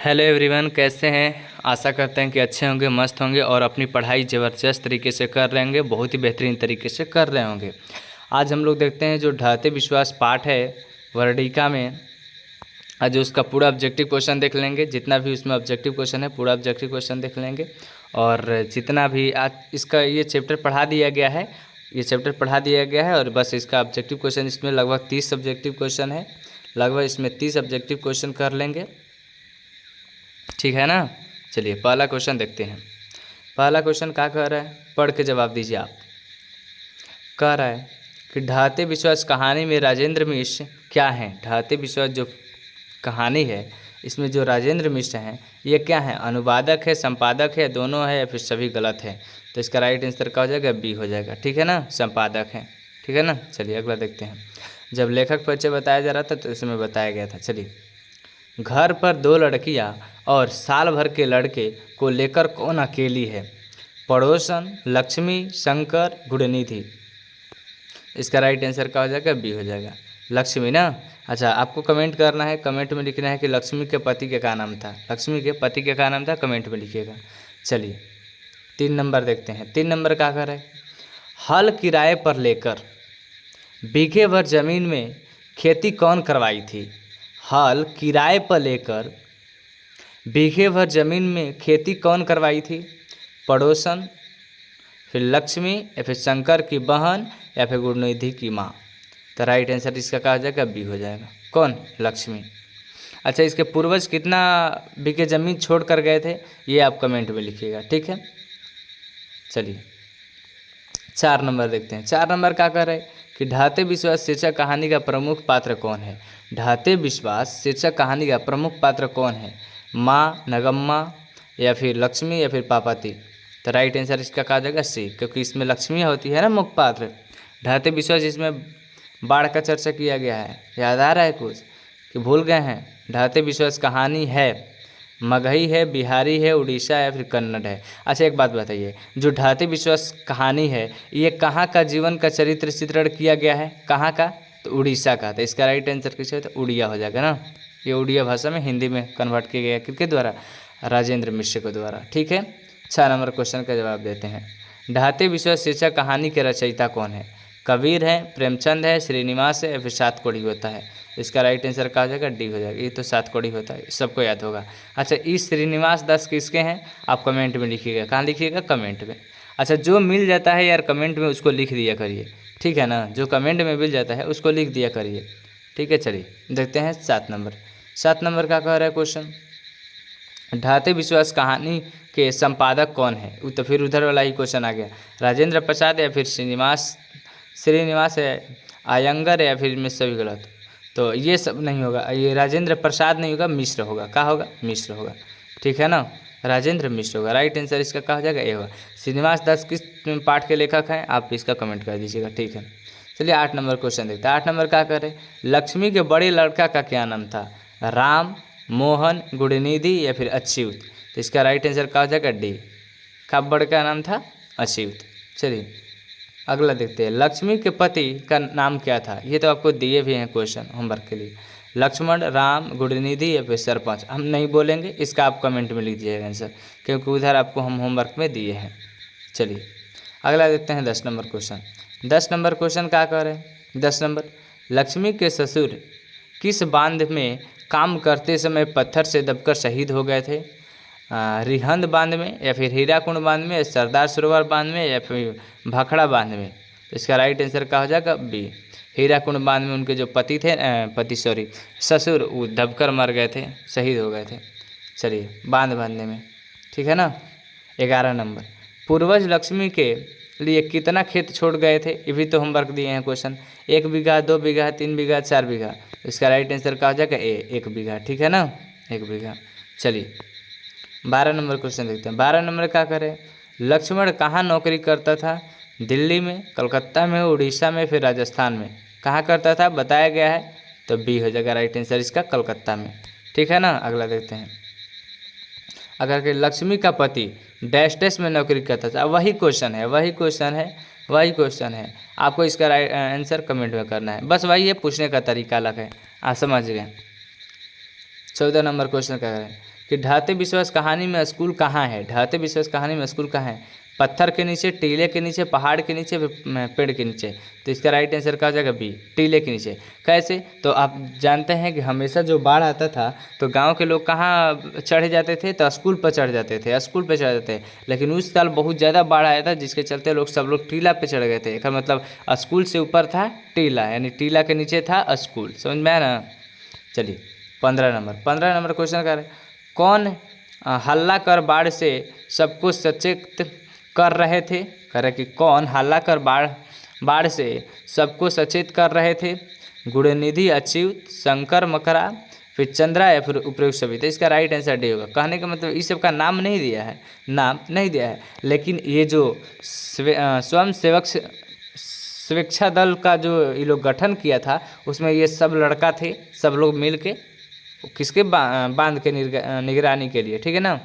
Hello everyone, कैसे हैं। आशा करते हैं कि अच्छे होंगे, मस्त होंगे और अपनी पढ़ाई ज़बरदस्त तरीके से कर रहे होंगे, बहुत ही बेहतरीन तरीके से कर रहे होंगे। आज हम लोग देखते हैं जो ढाते विश्वास पाठ है वर्णिका में। आज उसका पूरा ऑब्जेक्टिव क्वेश्चन देख लेंगे, जितना भी उसमें ऑब्जेक्टिव क्वेश्चन है पूरा ऑब्जेक्टिव क्वेश्चन देख लेंगे। और जितना भी आज इसका ये चैप्टर पढ़ा दिया गया है, और बस इसका ऑब्जेक्टिव क्वेश्चन इसमें लगभग 30 ऑब्जेक्टिव क्वेश्चन है। लगभग इसमें 30 ऑब्जेक्टिव क्वेश्चन कर लेंगे, ठीक है ना। चलिए पहला क्वेश्चन देखते हैं। पहला क्वेश्चन क्या कह रहा है, पढ़ के जवाब दीजिए आप। कह रहा है कि ढाते विश्वास कहानी में राजेंद्र मिश्र क्या हैं। ढाते विश्वास जो कहानी है इसमें जो राजेंद्र मिश्र हैं ये क्या है, अनुवादक है, संपादक है, दोनों है या फिर सभी गलत है। तो इसका राइट आंसर क्या हो जाएगा, बी हो जाएगा, ठीक है ना, संपादक है, ठीक है ना। चलिए अगला देखते हैं। जब लेखक परिचय बताया जा रहा था तो इसमें बताया गया था। चलिए, घर पर 2 लड़कियां और साल भर के लड़के को लेकर कौन अकेली है। पड़ोसन, लक्ष्मी, शंकर, गुणनिधि। इसका राइट आंसर क्या हो जाएगा, बी हो जाएगा, लक्ष्मी ना। अच्छा, आपको कमेंट करना है, कमेंट में लिखना है कि लक्ष्मी के पति का क्या नाम था। लक्ष्मी के पति का क्या नाम था, कमेंट में लिखिएगा। चलिए 3 नंबर देखते हैं। 3 नंबर क्या कर है, हल किराए पर लेकर बीघे भर जमीन में खेती कौन करवाई थी। हल किराए पर लेकर बीघे भर जमीन में खेती कौन करवाई थी। पड़ोसन, फिर लक्ष्मी या फिर शंकर की बहन या फिर गुणनिधि की माँ। तो राइट आंसर इसका कहा जाएगा, बी हो जाएगा, कौन, लक्ष्मी। अच्छा, इसके पूर्वज कितना बीघे जमीन छोड़ कर गए थे ये आप कमेंट में लिखिएगा, ठीक है। चलिए 4 नंबर देखते हैं। 4 नंबर क्या कर रहे हैं कि ढाते विश्वास शीर्षक कहानी का प्रमुख पात्र कौन है। ढाते विश्वास शीर्षक कहानी का प्रमुख पात्र कौन है, माँ, नगम्मा या फिर लक्ष्मी या फिर पार्वती। तो राइट आंसर इसका कहा जाएगा सी, क्योंकि इसमें लक्ष्मी होती है ना मुख्य पात्र। ढाते विश्वास इसमें बाढ़ का चर्चा किया गया है, याद आ रहा है कुछ कि भूल गए हैं। ढाते विश्वास कहानी है मगही है, बिहारी है, उड़ीसा या फिर कन्नड़ है। अच्छा एक बात बताइए, जो ढाते विश्वास कहानी है ये कहाँ का जीवन का चरित्र चित्रण किया गया है, कहाँ का, तो उड़ीसा का। तो इसका राइट आंसर किसे, तो उड़िया हो जाएगा ना। ये उड़िया भाषा में हिंदी में कन्वर्ट किया गया किसके द्वारा, राजेंद्र मिश्र के द्वारा, ठीक है। 6 नंबर क्वेश्चन का जवाब देते हैं। ढाते विश्वास शीर्षक कहानी के रचयिता कौन है। कबीर है, प्रेमचंद है, श्रीनिवास है या फिर सातकोड़ी होता है। इसका राइट आंसर कहा जाएगा, डी हो जाएगा। ये तो सातकोड़ी होता है, सबको याद होगा। अच्छा, इस श्रीनिवास दास किसके हैं, आप कमेंट में लिखिएगा। कहाँ लिखिएगा, कमेंट में। अच्छा, जो मिल जाता है यार कमेंट में उसको लिख दिया करिए, ठीक है ना। जो कमेंट में मिल जाता है उसको लिख दिया करिए, ठीक है। चलिए देखते हैं 7 नंबर। 7 नंबर का कह रहा है क्वेश्चन, ढाते विश्वास कहानी के संपादक कौन है। वो तो फिर उधर वाला ही क्वेश्चन आ गया, राजेंद्र प्रसाद या फिर श्रीनिवास है, आयंगर या फिर में सभी गलत। तो ये सब नहीं होगा, ये राजेंद्र प्रसाद नहीं होगा, मिश्र होगा। क्या होगा, मिश्र होगा, ठीक है ना, राजेंद्र मिश्र होगा। राइट आंसर इसका कहा जाएगा, ए होगा। श्रीनिवास दास किस पाठ के लेखक हैं, आप इसका कमेंट कर दीजिएगा, ठीक है। चलिए 8 नंबर क्वेश्चन देखते हैं। 8 नंबर क्या करें, लक्ष्मी के बड़े लड़का का क्या नाम था। राम, मोहन, गुणनिधि या फिर अच्युत। तो इसका राइट आंसर क्या हो जाएगा, डी। का बड़का नाम था अच्युत। चलिए अगला देखते हैं, लक्ष्मी के पति का नाम क्या था। ये तो आपको दिए भी हैं क्वेश्चन होमवर्क के लिए। लक्ष्मण, राम, गुणनिधि या फिर सरपंच। हम नहीं बोलेंगे, इसका आप कमेंट में लिख दीजिएगा आंसर, क्योंकि उधर आपको हम होमवर्क में दिए हैं। चलिए अगला देखते हैं 10 नंबर क्वेश्चन। 10 नंबर क्वेश्चन क्या कर रहे हैं, 10 नंबर, लक्ष्मी के ससुर किस बांध में काम करते समय पत्थर से दबकर शहीद हो गए थे। रिहंद बांध में या फिर हीराकुंड बांध में, सरदार सरोवर बांध में या फिर भाखड़ा बांध में। तो इसका राइट आंसर क्या हो जाएगा, बी। हीराकुंड बांध में उनके जो पति थे, ससुर, वो दबकर मर गए थे, शहीद हो गए थे। चलिए बांध बांधने में, ठीक है ना। 11 नंबर, पूर्वज लक्ष्मी के लिए कितना खेत छोड़ गए थे। ये भी तो होमवर्क दिए हैं क्वेश्चन, 1 बीघा, 2 बीघा, 3 बीघा, 4 बीघा। इसका राइट आंसर क्या हो जाएगा, ए, 1 बीघा, ठीक है ना, 1 बीघा। चलिए 12 नंबर क्वेश्चन देखते हैं। 12 नंबर क्या करें, लक्ष्मण कहाँ नौकरी करता था। दिल्ली में, कलकत्ता में, उड़ीसा में, फिर राजस्थान में। कहाँ करता था बताया गया है, तो बी हो जाएगा राइट आंसर इसका, कलकत्ता में, ठीक है ना। अगला देखते हैं, अगर कि लक्ष्मी का पति डैश डैश में नौकरी करता था। वही क्वेश्चन है, वही क्वेश्चन है। आपको इसका राइट आंसर कमेंट में करना है, बस वही है, पूछने का तरीका अलग है, आप समझ गए। 14 नंबर क्वेश्चन क्या है, कि ढाते विश्वास कहानी में स्कूल कहाँ है। ढाते विश्वास कहानी में स्कूल कहाँ है? पत्थर के नीचे, टीले के नीचे, पहाड़ के नीचे, पेड़ के नीचे। तो इसका राइट आंसर क्या हो जाएगा? बी, टीले के नीचे। कैसे? तो आप जानते हैं कि हमेशा जो बाढ़ आता था तो गांव के लोग कहाँ चढ़े जाते थे? तो स्कूल पर चढ़ जाते थे, स्कूल पर चढ़ जाते थे। लेकिन उस साल बहुत ज़्यादा बाढ़ आया था जिसके चलते सब लोग टीला पे चढ़ गए थे। इसका मतलब स्कूल से ऊपर था टीला, यानी टीला के नीचे था स्कूल। समझ में आया ना? चलिए 15 नंबर क्वेश्चन कर कौन हल्ला कर बाढ़ से सबको सचेत कर रहे थे? कह रहे कि कौन हल्ला कर बाढ़ से सबको सचेत कर रहे थे? गुणनिधि, अच्युत, शंकर मकरा, फिर चंद्रा या फिर उपरोक्त सभी। तो इसका राइट आंसर डी होगा। कहने का मतलब इस सब का नाम नहीं दिया है, नाम नहीं दिया है, लेकिन ये जो स्वयं सेवक स्वेच्छा दल का जो ये लोग गठन किया था उसमें ये सब लड़का थे, सब लोग मिल के किसके बांध के निगरानी के लिए, ठीक है ना।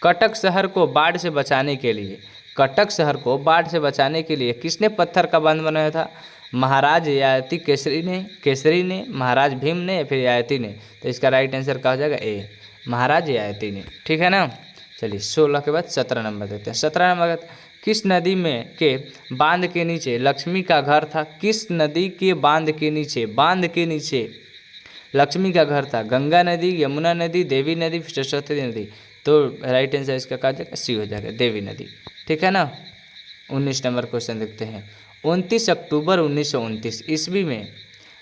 कटक शहर को बाढ़ से बचाने के लिए, कटक शहर को बाढ़ से बचाने के लिए किसने पत्थर का बांध बनाया था? महाराज ययाति केसरी ने, महाराज भीम ने या फिर ययाति ने। तो इसका राइट आंसर क्या हो जाएगा? ए, महाराज ययाति ने, ठीक है ना। चलिए 16 के बाद 17 नंबर देते हैं। 17 नंबर किस नदी में के बांध के नीचे लक्ष्मी का घर था? किस नदी के बांध के नीचे लक्ष्मी का घर था? गंगा नदी, यमुना नदी, देवी नदी, सरस्वती नदी। तो राइट आंसर इसका क्या जाएगा? सी हो जाएगा, देवी नदी, ठीक है ना। 19 नंबर क्वेश्चन देखते हैं। 29 अक्टूबर 1929 ईस्वी में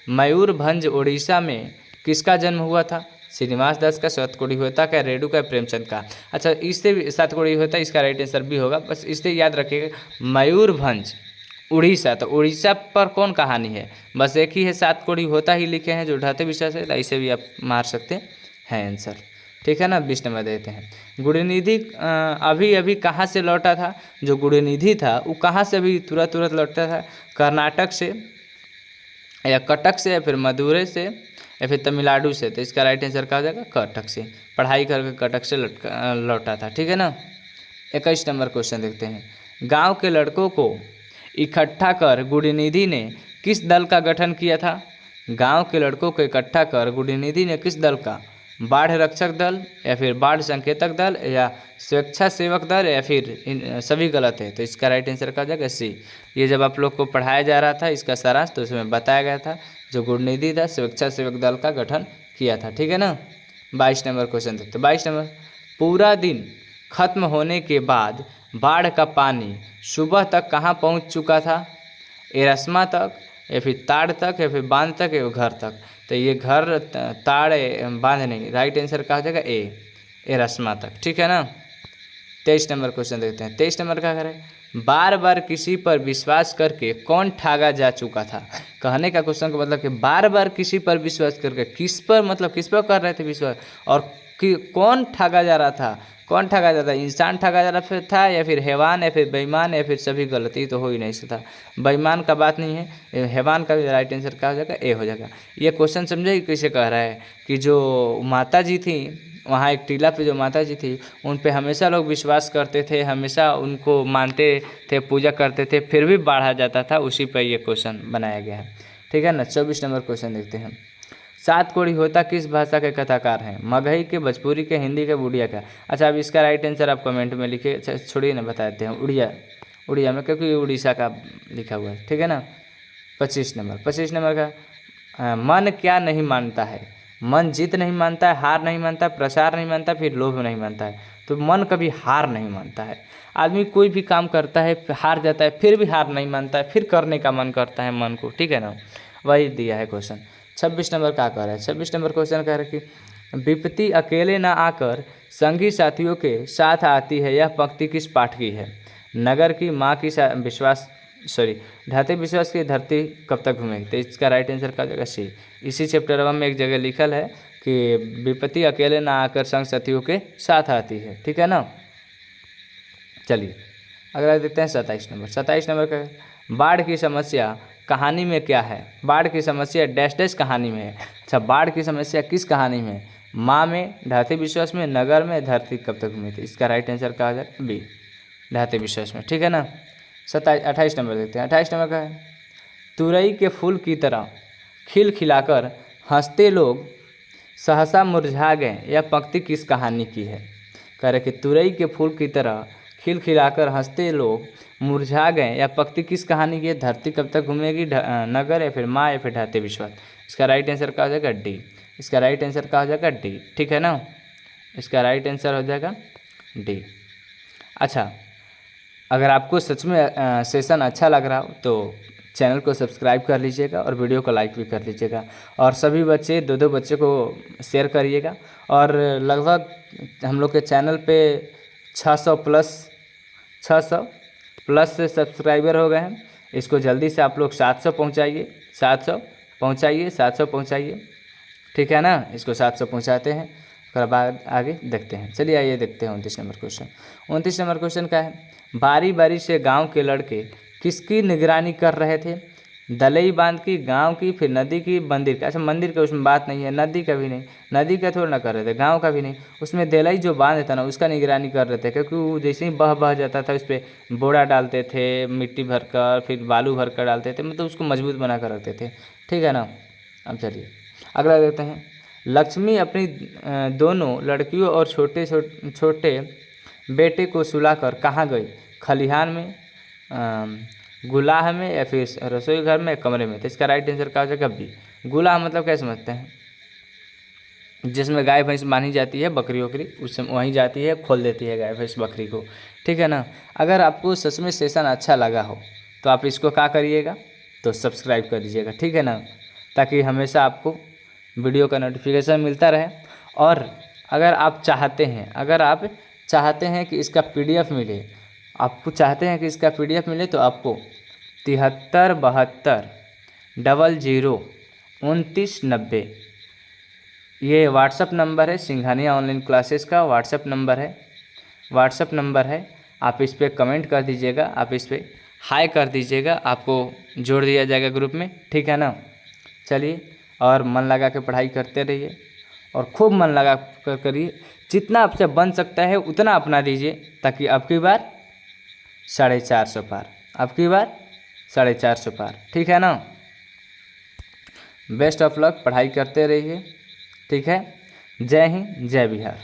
मयूरभंज उड़ीसा में किसका जन्म हुआ था? श्रीनिवास दास का, सतकोड़ी होता का, रेणु का, प्रेमचंद का। अच्छा, इससे भी सतकोड़ी होता, इसका राइट आंसर भी होगा। बस इससे याद रखिएगा मयूरभंज उड़ीसा, तो उड़ीसा पर कौन कहानी है? बस एक ही है, सातकोड़ी होता ही लिखे हैं जो ढाते विश्वास है, ऐसे भी आप मार सकते हैं आंसर, ठीक है ना। 20 नंबर देते हैं। गुणनिधि अभी अभी कहाँ से लौटा था? जो गुणनिधि था वो कहाँ से अभी तुरंत लौटा था? कर्नाटक से या कटक से या फिर मदुरै से या फिर तमिलनाडु से। तो इसका राइट आंसर क्या हो जाएगा? कटक से, पढ़ाई करके कटक से लौटा था, ठीक है ना। 21 नंबर क्वेश्चन देखते हैं। गांव के लड़कों को इकट्ठा कर गुणनिधि ने किस दल का गठन किया था? गांव के लड़कों को इकट्ठा कर गुणनिधि ने किस दल का? बाढ़ रक्षक दल या फिर बाढ़ संकेतक दल या स्वेच्छा सेवक दल या फिर सभी गलत है। तो इसका राइट आंसर क्या हो जाएगा? सी। ये जब आप लोग को पढ़ाया जा रहा था इसका सारांश, तो उसमें बताया गया था जो गुणनिधि था स्वेच्छा सेवक दल का गठन किया था, ठीक है ना। 22 नंबर क्वेश्चन देखते। 22 नंबर, पूरा दिन खत्म होने के बाद बाढ़ का पानी सुबह तक कहाँ पहुँच चुका था? एरस्मा तक या फिर ताड़ तक या फिर बांध तक या घर तक। तो ये घर, ताड़, बांध नहीं, राइट आंसर कहा जाएगा? ए, एरस्मा तक, ठीक है ना। 23 नंबर क्वेश्चन देखते हैं। 23 नंबर क्या करें? बार बार किसी पर विश्वास करके कौन ठगा जा चुका था? कहने का क्वेश्चन का मतलब कि बार बार किसी पर विश्वास करके, किस पर मतलब किस पर कर रहे थे विश्वास, और कि कौन ठगा जा रहा था? कौन ठगा जा रहा था? इंसान ठगा जा रहा था या फिर हैवान या फिर बेईमान या फिर सभी गलती? तो हो ही नहीं सकता, बेईमान का बात नहीं है, हैवान का भी राइट आंसर क्या हो जाएगा? ए हो जाएगा। ये क्वेश्चन समझे कैसे कह रहा है कि जो माता जी थी वहाँ एक टीला पे जो माता जी थी उन पे हमेशा लोग विश्वास करते थे, हमेशा उनको मानते थे, पूजा करते थे, फिर भी बाढ़ आ जाता था, उसी पर ये क्वेश्चन बनाया गया है, ठीक है ना। 24 नंबर क्वेश्चन देखते हैं। सात कोड़ी होता किस भाषा के कथाकार हैं? मगही के, भोजपुरी के, हिंदी के, उड़िया का। अच्छा, अब इसका राइट आंसर आप कमेंट में लिखिए। अच्छा छोड़िए ना, बता देते हैं उड़िया में, क्योंकि उड़ीसा का लिखा हुआ है, ठीक है ना। 25 नंबर का मन क्या नहीं मानता है? मन जीत नहीं मानता है, हार नहीं मानता, प्रसार नहीं मानता, फिर लोभ नहीं मानता है। तो मन कभी हार नहीं मानता है। आदमी कोई भी काम करता है, हार जाता है, फिर भी हार नहीं मानता है, फिर करने का मन करता है मन को, ठीक है ना। वही दिया है क्वेश्चन। 26 नंबर क्या कह रहा है? 26 नंबर क्वेश्चन कह रहा है कि विपत्ति अकेले ना आकर संगी साथियों के साथ आती है, यह पंक्ति किस पाठ की है? नगर की, माँ की, ढाते विश्वास की, धरती कब तक घूमेगी? तो इसका राइट आंसर क्या जाएगा? सी। इसी चैप्टर 1 में एक जगह लिखल है कि विपत्ति अकेले ना आकर संग साथियों के साथ आती है, ठीक है ना। चलिए अगला देखते हैं 27 नंबर। 27 नंबर का, बाढ़ की समस्या कहानी में क्या है? बाढ़ की समस्या डैश डैश कहानी में है। अच्छा, बाढ़ की समस्या किस कहानी में है? माँ में, ढाते विश्वास में, नगर में, धरती कब तक घूमी थी? इसका राइट आंसर क्या है? बी, ढाते विश्वास में, ठीक है ना। 28 नंबर देखते हैं। 28 नंबर का है, तुरई के फूल की तरह खिल खिलाकर हंसते लोग सहसा मुरझा गए, यह पंक्ति किस कहानी की है? कह रहे कि तुरई के फूल की तरह खिलखिलाकर हंसते लोग मुरझा गए, यह पंक्ति किस कहानी की है? धरती कब तक घूमेगी, नगर, या फिर माँ, या फिर ढाते विश्वास। इसका राइट आंसर क्या हो जाएगा? डी। इसका राइट आंसर क्या हो जाएगा? डी। ठीक है ना, इसका राइट आंसर हो जाएगा डी। अच्छा, अगर आपको सच में सेशन अच्छा लग रहा हो तो चैनल को सब्सक्राइब कर लीजिएगा और वीडियो को लाइक भी कर लीजिएगा, और सभी बच्चे 2-2 बच्चे को शेयर करिएगा। और लगभग हम लोग के चैनल पे 600 प्लस से सब्सक्राइबर हो गए हैं। इसको जल्दी से आप लोग 700 पहुँचाइए, 700 पहुँचाइए। ठीक है ना, इसको 700 पहुँचाते हैं, उसके बाद आगे देखते हैं। चलिए आइए देखते हैं 29 नंबर क्वेश्चन। 29 नंबर क्वेश्चन क्या है? बारी बारी से गांव के लड़के किसकी निगरानी कर रहे थे? दलई बांध की, गांव की, फिर नदी की, मंदिर का। अच्छा, मंदिर का उसमें बात नहीं है, नदी का भी नहीं, नदी का थोड़ा ना कर रहे थे, गांव का भी नहीं, उसमें दलई जो बांध था ना उसका निगरानी कर रहे थे, क्योंकि वो जैसे ही बह जाता था उस पर बोरा डालते थे, मिट्टी भरकर, फिर बालू भरकर डालते थे, मतलब उसको मजबूत बना कर रखते थे। ठीक है ना। अब चलिए अगला देखते हैं। लक्ष्मी अपनी दोनों लड़कियों और छोटे बेटे को सुलाकर कहाँ गई? खलिहान में, गुलाह में, या फिर रसोई घर में, कमरे में। तो इसका राइट आंसर क्या हो जाएगा? बी। गुलाह मतलब क्या समझते हैं? जिसमें गाय भैंस बांधी जाती है, बकरी वकरी, उसमें वहीं जाती है, खोल देती है गाय भैंस बकरी को। ठीक है ना। अगर आपको सच में सेशन अच्छा लगा हो तो आप इसको क्या करिएगा? तो सब्सक्राइब कर दीजिएगा। ठीक है ना, ताकि हमेशा आपको वीडियो का नोटिफिकेशन मिलता रहे। और अगर आप चाहते हैं कि इसका PDF मिले, आपको चाहते हैं कि इसका PDF मिले, तो आपको 7372002990 ये व्हाट्सअप नंबर है, सिंघानिया ऑनलाइन क्लासेस का व्हाट्सअप नंबर है। आप इस पर कमेंट कर दीजिएगा, आप इस पर हाई कर दीजिएगा, आपको जोड़ दिया जाएगा ग्रुप में। ठीक है ना। चलिए, और मन लगा के पढ़ाई करते रहिए, और खूब मन लगा कर करिए, जितना आपसे बन सकता है उतना अपना दीजिए, ताकि अबकी बार 450 पार, अबकी बार 450 पार। ठीक है ना। बेस्ट ऑफ लक, पढ़ाई करते रहिए। ठीक है। जय हिंद, जय बिहार।